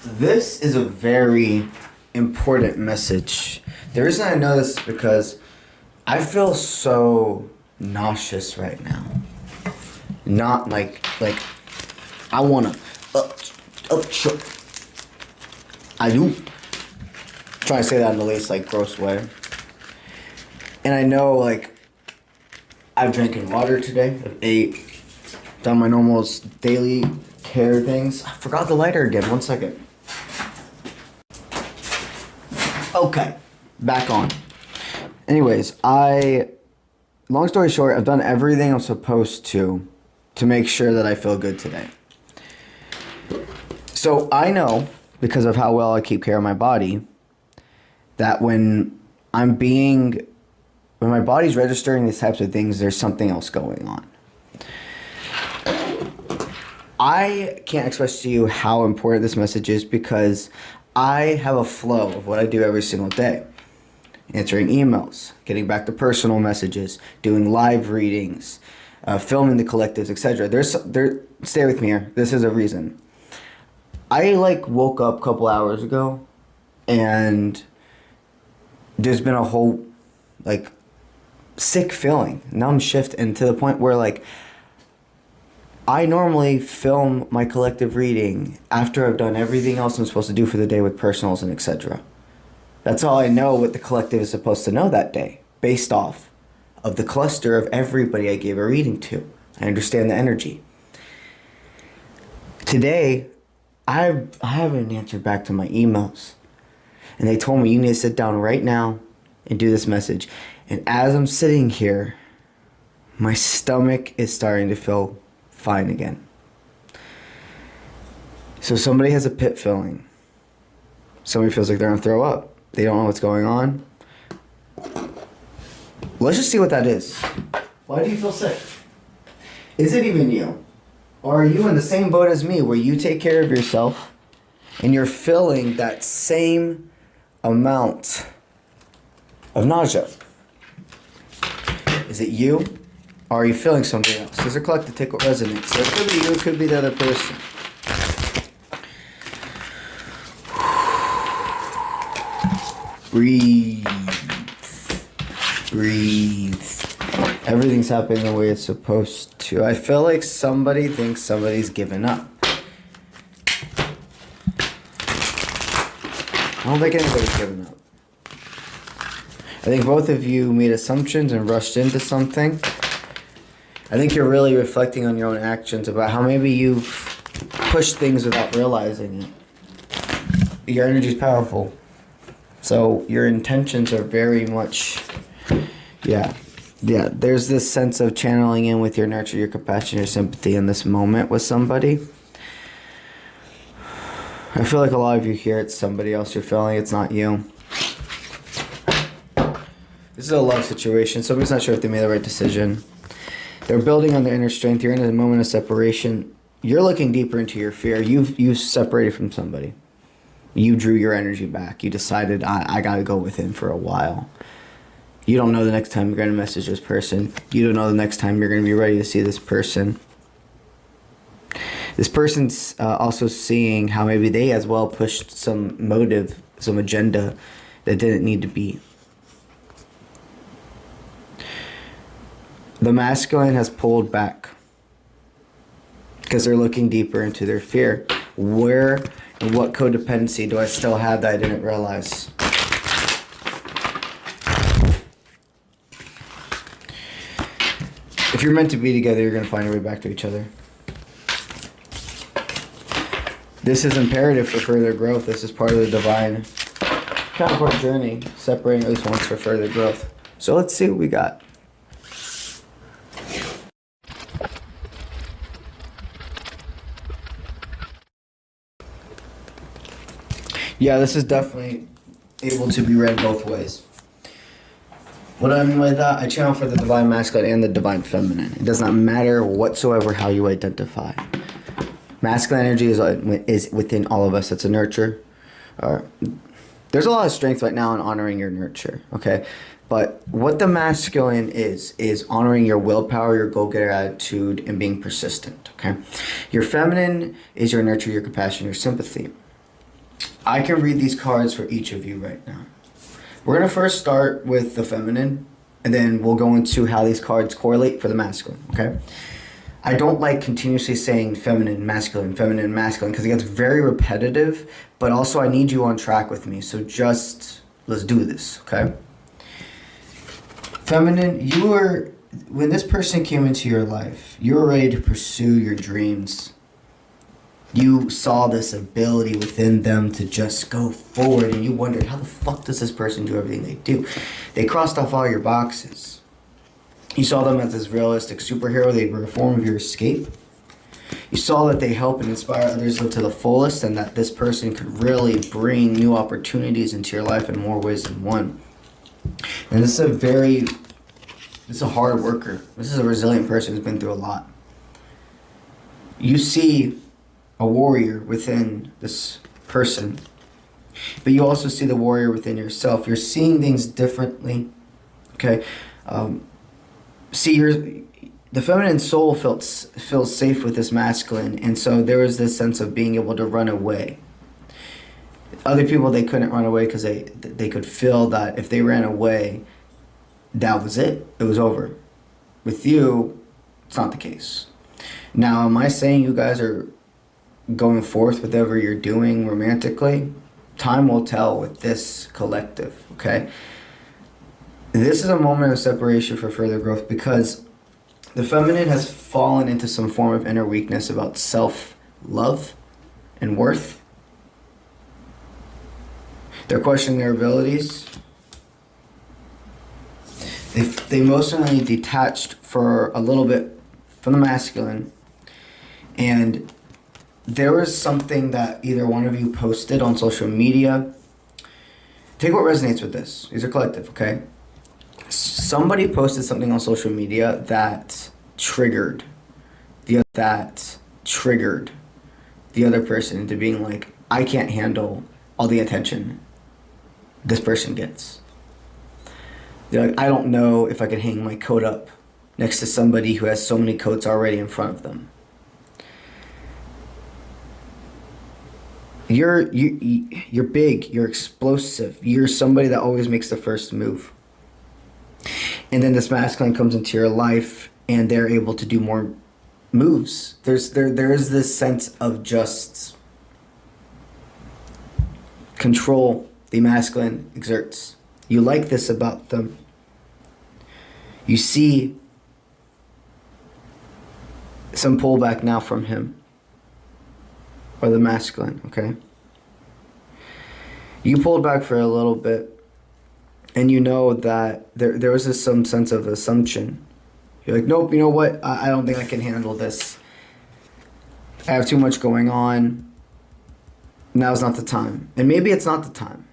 This is a very important message. The reason I know this is because I feel so nauseous right now. Not like I wanna up. I do. Trying to say that in the least gross way. And I know I've drinking water today. I've ate, done my normal daily care things. I forgot the lighter again. 1 second. Okay, back on. Anyways, long story short, I've done everything I'm supposed to make sure that I feel good today. So I know, because of how well I keep care of my body, that when my body's registering these types of things, there's something else going on. I can't express to you how important this message is because I have a flow of what I do every single day. Answering emails, getting back to personal messages, doing live readings, filming the collectives, etc. Stay with me here. This is a reason. I woke up a couple hours ago and there's been a whole sick feeling, numb shift, and to the point where I normally film my collective reading after I've done everything else I'm supposed to do for the day with personals and etc. That's all I know what the collective is supposed to know that day, based off of the cluster of everybody I gave a reading to. I understand the energy. Today, I haven't answered back to my emails. And they told me you need to sit down right now and do this message. And as I'm sitting here, my stomach is starting to feel fine again. So somebody has a pit filling. Somebody feels like they're gonna throw up. They don't know what's going on. Let's just see what that is. Why do you feel sick? Is it even you? Or are you in the same boat as me where you take care of yourself and you're feeling that same amount of nausea? Is it you? Or are you feeling something else? Does it collect the tickle resonance? So it could be you, it could be the other person. Breathe. Breathe. Everything's happening the way it's supposed to. I feel like somebody thinks somebody's given up. I don't think anybody's given up. I think both of you made assumptions and rushed into something. I think you're really reflecting on your own actions about how maybe you've pushed things without realizing it. Your energy is powerful. So your intentions are very much, yeah, there's this sense of channeling in with your nurture, your compassion, your sympathy in this moment with somebody. I feel like a lot of you here, it's somebody else you're feeling, it's not you. This is a love situation. Somebody's not sure if they made the right decision. They're building on their inner strength. You're in a moment of separation. You're looking deeper into your fear. You've separated from somebody. You drew your energy back. You decided, I gotta go within for a while. You don't know the next time you're gonna message this person. You don't know the next time you're gonna be ready to see this person. This person's also seeing how maybe they as well pushed some motive, some agenda that didn't need to be. The masculine has pulled back because they're looking deeper into their fear. Where and what codependency do I still have that I didn't realize? If you're meant to be together, you're going to find your way back to each other. This is imperative for further growth. This is part of the divine counterpart journey, separating at least once for further growth. So let's see what we got. Yeah, this is definitely able to be read both ways. What I mean by that, I channel for the divine masculine and the divine feminine. It does not matter whatsoever how you identify. Masculine energy is within all of us. It's a nurture. There's a lot of strength right now in honoring your nurture, okay? But what the masculine is honoring your willpower, your go-getter attitude, and being persistent, okay? Your feminine is your nurture, your compassion, your sympathy. I can read these cards for each of you right now. We're going to first start with the feminine, and then we'll go into how these cards correlate for the masculine, okay? I don't like continuously saying feminine, masculine, because it gets very repetitive, but also I need you on track with me, so just let's do this, okay? Feminine, when this person came into your life, you were ready to pursue your dreams. You saw this ability within them to just go forward, and you wondered, how the fuck does this person do everything they do? They crossed off all your boxes. You saw them as this realistic superhero. They were a form of your escape. You saw that they help and inspire others to the fullest, and that this person could really bring new opportunities into your life in more ways than one. And this is a hard worker. This is a resilient person who's been through a lot. You see a warrior within this person, but you also see the warrior within yourself. You're seeing things differently, okay? The feminine soul feels safe with this masculine, and so there was this sense of being able to run away. Other people, they couldn't run away because they could feel that if they ran away, that was it. It was over. With you, it's not the case. Now, am I saying you guys are going forth with whatever you're doing romantically? Time will tell with this collective, okay? This is a moment of separation for further growth because the feminine has fallen into some form of inner weakness about self-love and worth. They're questioning their abilities. They emotionally detached for a little bit from the masculine, and there was something that either one of you posted on social media. Take what resonates with this. These are collective, okay? Somebody posted something on social media that triggered the other person into being like, I can't handle all the attention this person gets. They're like, I don't know if I can hang my coat up next to somebody who has so many coats already in front of them. You're big, you're explosive, you're somebody that always makes the first move. And then this masculine comes into your life and they're able to do more moves. There is this sense of just control the masculine exerts. You like this about them. You see some pullback now from him. Or the masculine, okay? You pulled back for a little bit, and you know that there was some sense of assumption. You're like, nope, you know what? I don't think I can handle this. I have too much going on. Now's not the time. And maybe it's not the time.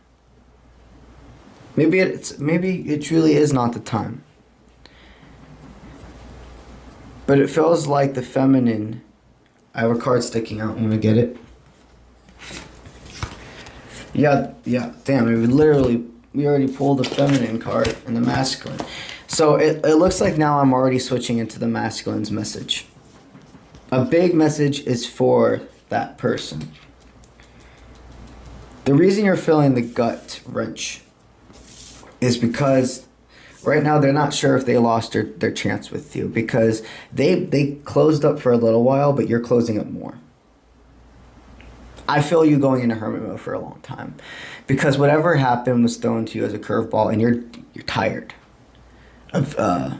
Maybe it truly is not the time. But it feels like the feminine. I have a card sticking out. I'm gonna get it. Yeah. Damn, we already pulled the feminine card and the masculine. So it looks like now I'm already switching into the masculine's message. A big message is for that person. The reason you're feeling the gut wrench is because right now they're not sure if they lost their chance with you, because they closed up for a little while, but you're closing up more. I feel you going into hermit mode for a long time, because whatever happened was thrown to you as a curveball, and you're tired of. I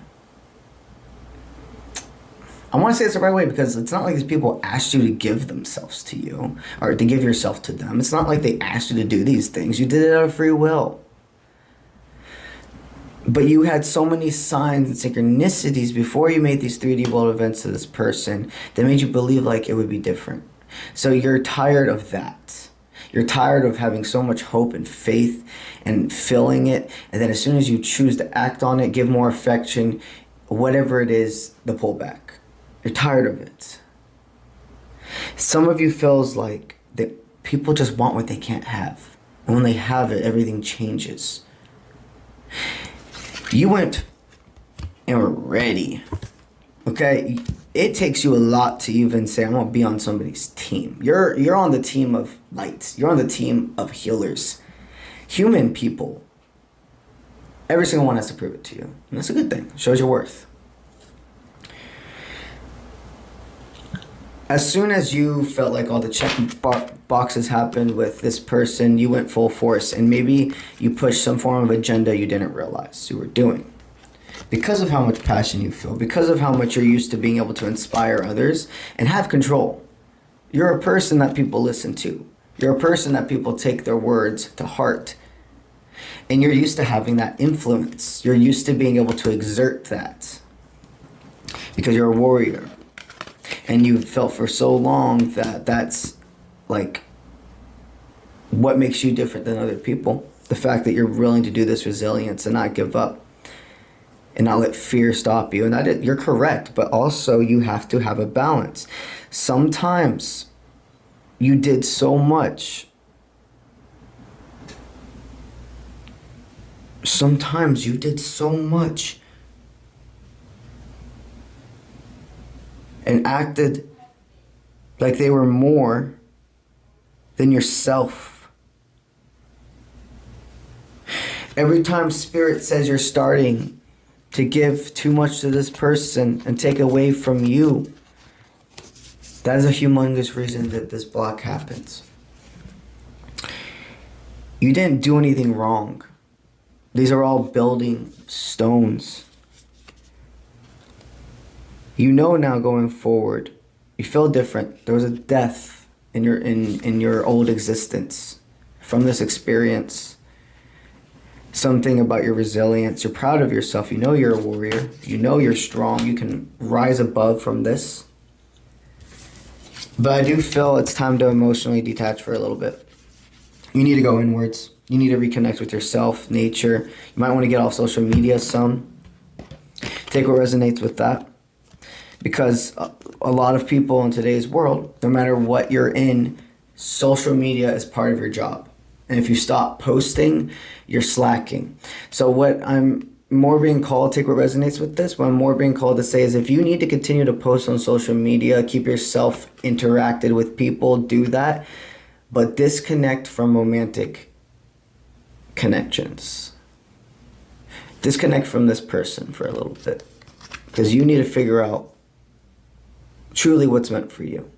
want to say it's the right way, because it's not like these people asked you to give themselves to you or to give yourself to them. It's not like they asked you to do these things. You did it out of free will. But you had so many signs and synchronicities before you made these 3D world events to this person that made you believe like it would be different. So you're tired of that. You're tired of having so much hope and faith and feeling it, and then as soon as you choose to act on it, give more affection, whatever it is, the pullback. You're tired of it. Some of you feels like that people just want what they can't have. And when they have it, everything changes. You went and were ready. Okay? it takes you a lot to even say, I'm gonna be on somebody's team. You're on the team of lights. You're on the team of healers. Human people. Every single one has to prove it to you. And that's a good thing. It shows your worth. As soon as you felt like all the check boxes happened with this person, you went full force, and maybe you pushed some form of agenda you didn't realize you were doing. Because of how much passion you feel, because of how much you're used to being able to inspire others and have control. You're a person that people listen to. You're a person that people take their words to heart. And you're used to having that influence. You're used to being able to exert that. Because you're a warrior. And you felt for so long that that's like what makes you different than other people. The fact that you're willing to do this resilience and not give up. And not let fear stop you. And you're correct, but also you have to have a balance. Sometimes you did so much. Sometimes you did so much and acted like they were more than yourself. Every time Spirit says you're starting to give too much to this person and take away from you, that is a humongous reason that this block happens. You didn't do anything wrong. These are all building stones. You know now going forward, you feel different. There was a death in your old existence from this experience. Something about your resilience. You're proud of yourself. You know you're a warrior. You know you're strong. You can rise above from this. But I do feel it's time to emotionally detach for a little bit. You need to go inwards. You need to reconnect with yourself, nature. You might want to get off social media some. Take what resonates with that. Because a lot of people in today's world, no matter what you're in, social media is part of your job. And if you stop posting, you're slacking. So what I'm more being called, take what resonates with this, what I'm more being called to say is if you need to continue to post on social media, keep yourself interacted with people, do that. But disconnect from romantic connections. Disconnect from this person for a little bit. Because you need to figure out truly what's meant for you.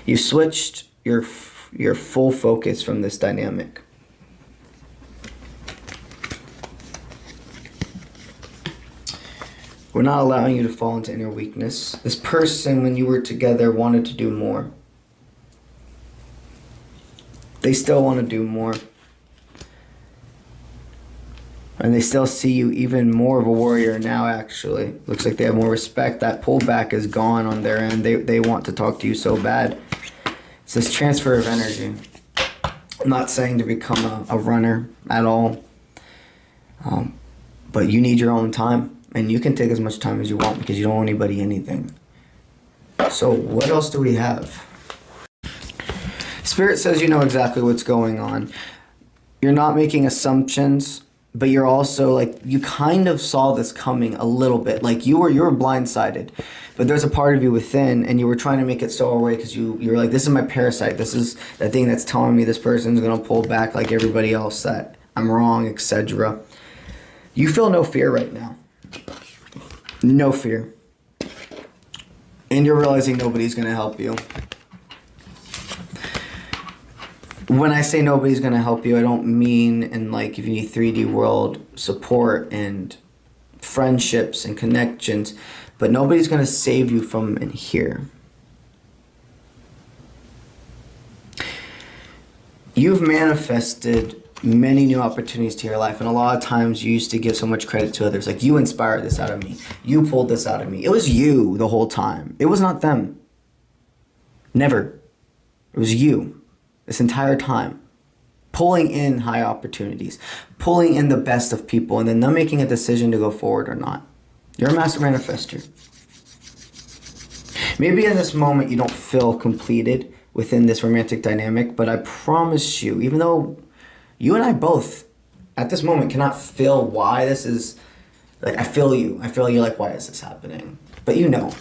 You switched your full focus from this dynamic. We're not allowing you to fall into inner weakness. This person, when you were together, wanted to do more. They still want to do more. And they still see you even more of a warrior now, actually. Looks like they have more respect. That pullback is gone on their end. They want to talk to you so bad. It's this transfer of energy. I'm not saying to become a runner at all. But you need your own time. And you can take as much time as you want because you don't owe anybody anything. So what else do we have? Spirit says you know exactly what's going on. You're not making assumptions, but you're also like, you kind of saw this coming a little bit. Like you were blindsided, but there's a part of you within and you were trying to make it so away because you're like, this is my parasite. This is the thing that's telling me this person's going to pull back like everybody else, that I'm wrong, etc. You feel no fear right now. No fear. And you're realizing nobody's going to help you. When I say nobody's going to help you, I don't mean in like if you need 3D world support and friendships and connections, but nobody's going to save you from in here. You've manifested many new opportunities to your life, and a lot of times you used to give so much credit to others. Like, you inspired this out of me. You pulled this out of me. It was you the whole time. It was not them. Never. It was you. This entire time, pulling in high opportunities, pulling in the best of people, and then not making a decision to go forward or not. You're a master manifester. Maybe in this moment you don't feel completed within this romantic dynamic, but I promise you, even though you and I both, at this moment, cannot feel why this is Like, I feel you. I feel you. Like, why is this happening? But you know.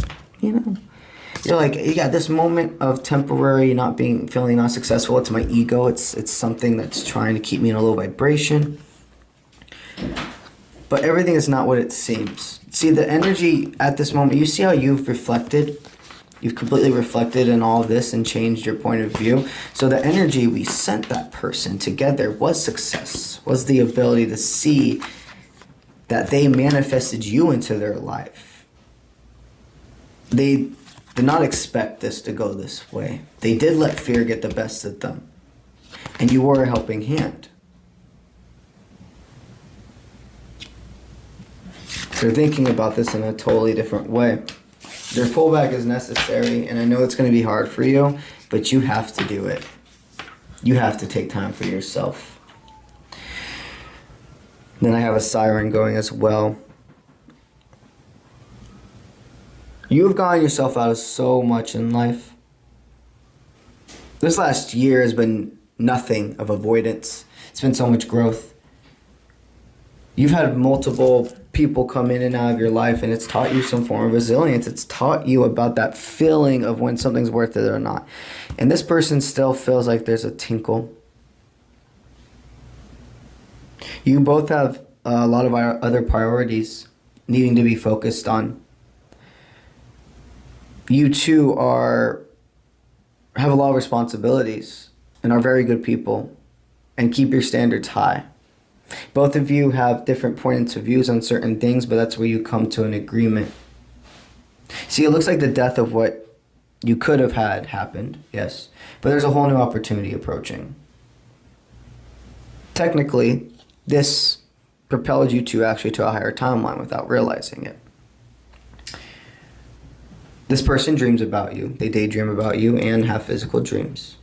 You're like, yeah, this moment of temporary feeling not successful, it's my ego. It's something that's trying to keep me in a low vibration. But everything is not what it seems. See, the energy at this moment, you see how you've reflected? You've completely reflected in all of this and changed your point of view. So the energy we sent that person together was success, was the ability to see that they manifested you into their life. They did not expect this to go this way. They did let fear get the best of them. And you were a helping hand. They're thinking about this in a totally different way. Their pullback is necessary, and I know it's going to be hard for you, but you have to do it. You have to take time for yourself. Then I have a siren going as well. You have gotten yourself out of so much in life. This last year has been nothing of avoidance. It's been so much growth. You've had multiple people come in and out of your life, and it's taught you some form of resilience. It's taught you about that feeling of when something's worth it or not. And this person still feels like there's a tinkle. You both have a lot of other priorities needing to be focused on. You two have a lot of responsibilities and are very good people and keep your standards high. Both of you have different points of views on certain things, but that's where you come to an agreement. See, it looks like the death of what you could have had happened, yes, but there's a whole new opportunity approaching. Technically, this propelled you to actually to a higher timeline without realizing it. This person dreams about you. They daydream about you and have physical dreams.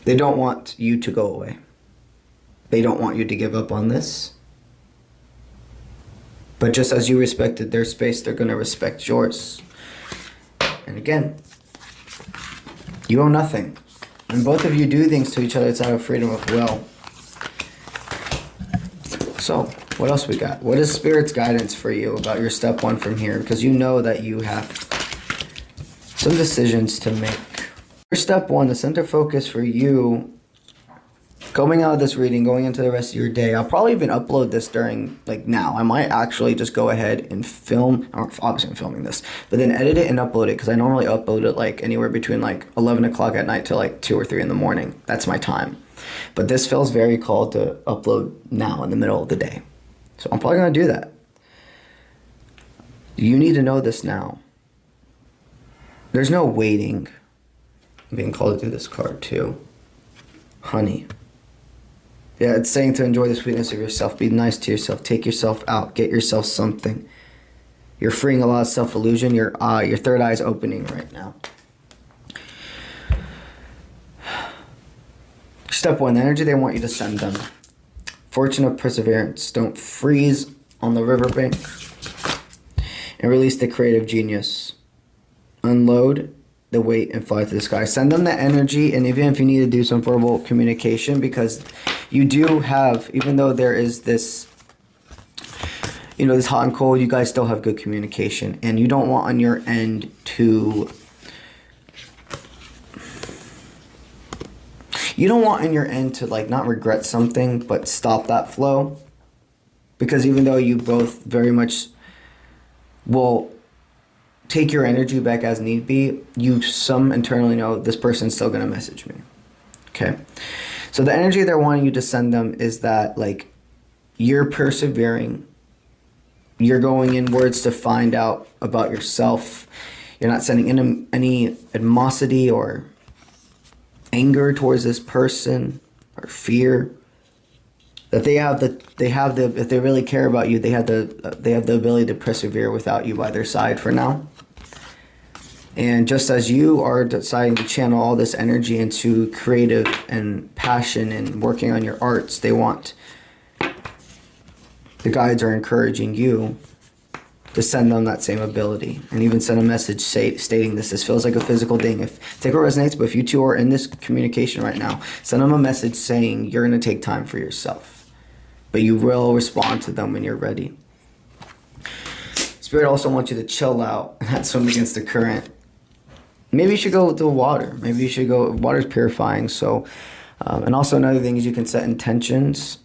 They don't want you to go away. They don't want you to give up on this. But just as you respected their space, they're going to respect yours. And again, you owe nothing. And both of you do things to each other, it's out of freedom of will. So, what else we got? What is Spirit's guidance for you about your step one from here? Because you know that you have some decisions to make. For step one, the center focus for you, coming out of this reading, going into the rest of your day, I'll probably even upload this during, now. I might actually just go ahead and film, or obviously I'm filming this, but then edit it and upload it, because I normally upload it anywhere between 11 o'clock at night to 2 or 3 in the morning. That's my time. But this feels very called to upload now in the middle of the day. So I'm probably going to do that. You need to know this now. There's no waiting. I'm being called to do this card too. Honey. Yeah, it's saying to enjoy the sweetness of yourself. Be nice to yourself. Take yourself out. Get yourself something. You're freeing a lot of self-illusion. Your third eye is opening right now. Step one, the energy they want you to send them. Fortune of perseverance. Don't freeze on the riverbank. And release the creative genius. Unload the weight and fly to the sky. Send them the energy, and even if you need to do some verbal communication, because you do have, even though there is this, this hot and cold, you guys still have good communication, and you don't want on your end to, not regret something, but stop that flow, because even though you both very much will take your energy back as need be, you some internally know this person's still going to message me. Okay? So the energy they're wanting you to send them is that, you're persevering. You're going inwards to find out about yourself. You're not sending in any animosity or anger towards this person or fear. That if they really care about you, they have the ability to persevere without you by their side for now. And just as you are deciding to channel all this energy into creative and passion and working on your arts, the guides are encouraging you to send them that same ability, and even send a message stating this feels like a physical thing. If take what resonates, but if you two are in this communication right now, send them a message saying you're going to take time for yourself, but you will respond to them when you're ready. Spirit also wants you to chill out and not swim against the current. Maybe you should go with the water. Maybe you should go, water's purifying. So, and also another thing is you can set intentions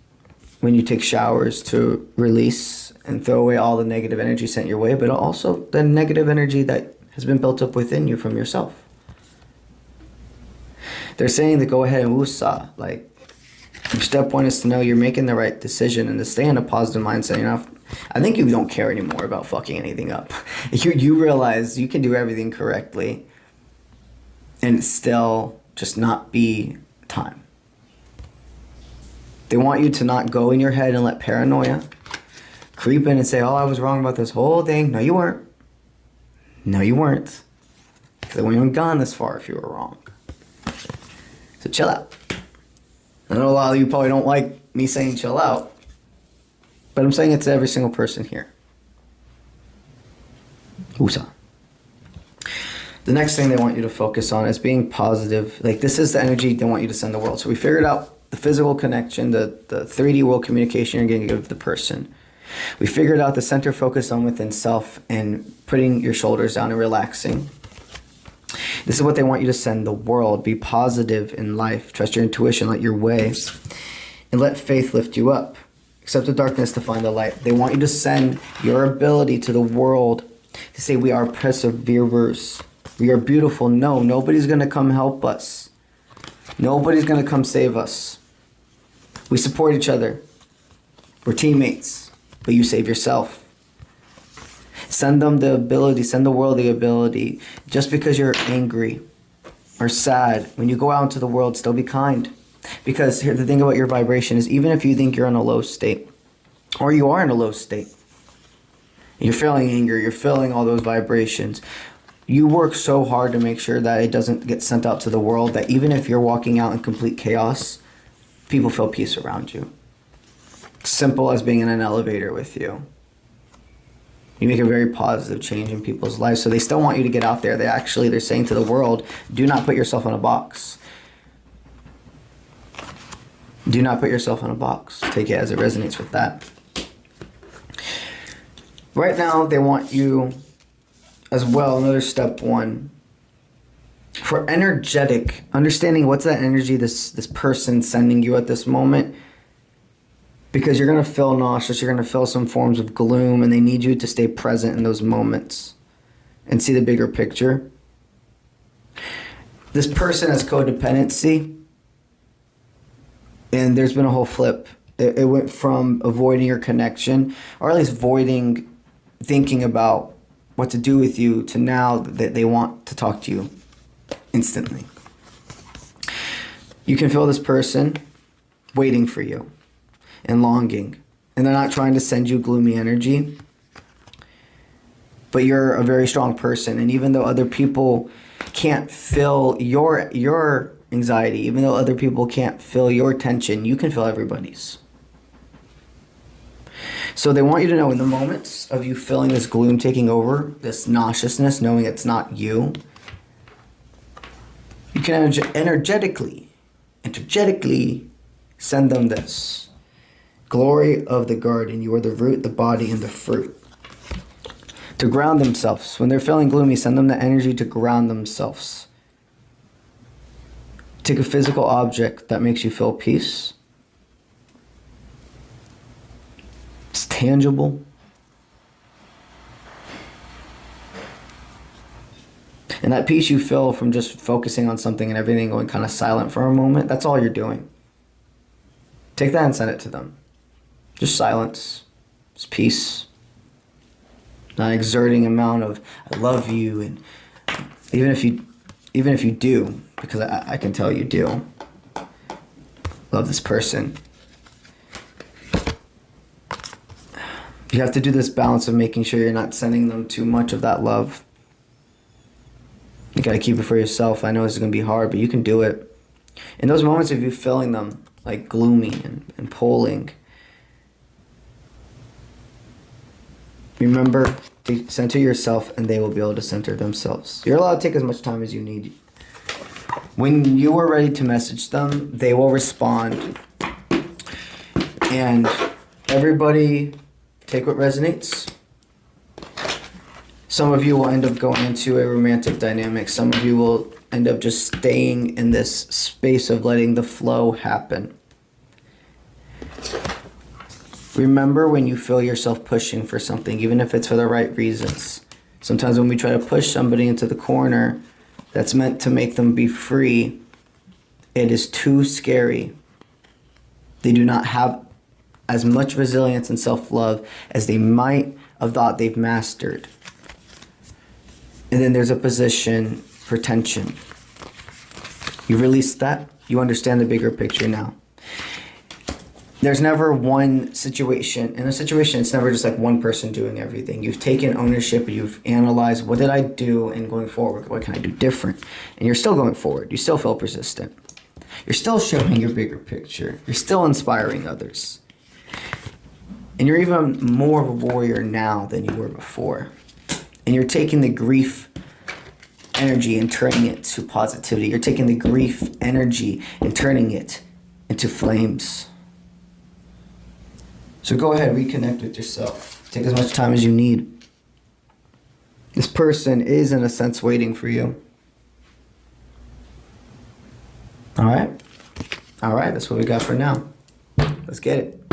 when you take showers to release and throw away all the negative energy sent your way, but also the negative energy that has been built up within you from yourself. They're saying to go ahead and wusa, like, step one is to know you're making the right decision and to stay in a positive mindset. You know, I think you don't care anymore about fucking anything up. You realize you can do everything correctly and still just not be time. They want you to not go in your head and let paranoia creep in and say, oh, I was wrong about this whole thing. No, you weren't. No, you weren't. Because they wouldn't even gone this far if you were wrong. So chill out. I know a lot of you probably don't like me saying chill out, but I'm saying it to every single person here. Wusa. The next thing they want you to focus on is being positive. Like, this is the energy they want you to send the world. So we figured out the physical connection, the 3D world communication you're going to give the person. We figured out the center focus on within self and putting your shoulders down and relaxing. This is what they want you to send the world. Be positive in life. Trust your intuition, let your way, and let faith lift you up. Accept the darkness to find the light. They want you to send your ability to the world to say we are perseverers. We are beautiful. No, nobody's going to come help us. Nobody's going to come save us. We support each other. We're teammates, but you save yourself. Send them the ability, send the world the ability. Just because you're angry or sad, when you go out into the world, still be kind. Because here, the thing about your vibration is, even if you think you're in a low state, or you are in a low state, you're feeling anger, you're feeling all those vibrations, you work so hard to make sure that it doesn't get sent out to the world, that even if you're walking out in complete chaos, people feel peace around you. Simple as being in an elevator with you. You make a very positive change in people's lives. So they still want you to get out there. They're saying to the world, do not put yourself in a box. Do not put yourself in a box. Take it as it resonates with that. Right now, they want you as well, another step one, for energetic, understanding what's that energy this person sending you at this moment. Because you're going to feel nauseous, you're going to feel some forms of gloom, and they need you to stay present in those moments and see the bigger picture. This person has codependency, and there's been a whole flip. It went from avoiding your connection, or at least avoiding thinking about what to do with you, to now that they want to talk to you instantly. You can feel this person waiting for you and longing, and they're not trying to send you gloomy energy, but you're a very strong person. And even though other people can't feel your anxiety, even though other people can't feel your tension, you can feel everybody's. So they want you to know, in the moments of you feeling this gloom taking over, this nauseousness, knowing it's not you, you can energetically send them this. Glory of the garden, you are the root, the body, and the fruit. To ground themselves. When they're feeling gloomy, send them the energy to ground themselves. Take a physical object that makes you feel peace. It's tangible. And that peace you feel from just focusing on something and everything going kind of silent for a moment, that's all you're doing. Take that and send it to them. Just silence. Just peace. Not exerting amount of I love you, and even if you do, because I can tell you do love this person. You have to do this balance of making sure you're not sending them too much of that love. You gotta keep it for yourself. I know this is gonna be hard, but you can do it. In those moments of you feeling them like gloomy and pulling, remember to center yourself, and they will be able to center themselves. You're allowed to take as much time as you need. When you are ready to message them, they will respond. And everybody take what resonates. Some of you will end up going into a romantic dynamic. Some of you will end up just staying in this space of letting the flow happen. Remember when you feel yourself pushing for something, even if it's for the right reasons. Sometimes when we try to push somebody into the corner that's meant to make them be free, it is too scary. They do not have as much resilience and self-love as they might have thought they've mastered. And then there's a position for tension. You release that, you understand the bigger picture now. There's never one situation. In a situation, it's never just like one person doing everything. You've taken ownership, you've analyzed, what did I do, and going forward, what can I do different? And you're still going forward. You still feel persistent. You're still showing your bigger picture. You're still inspiring others. And you're even more of a warrior now than you were before. And you're taking the grief energy and turning it to positivity. You're taking the grief energy and turning it into flames. So go ahead, reconnect with yourself. Take as much time as you need. This person is, in a sense, waiting for you. All right? All right, that's what we got for now. Let's get it.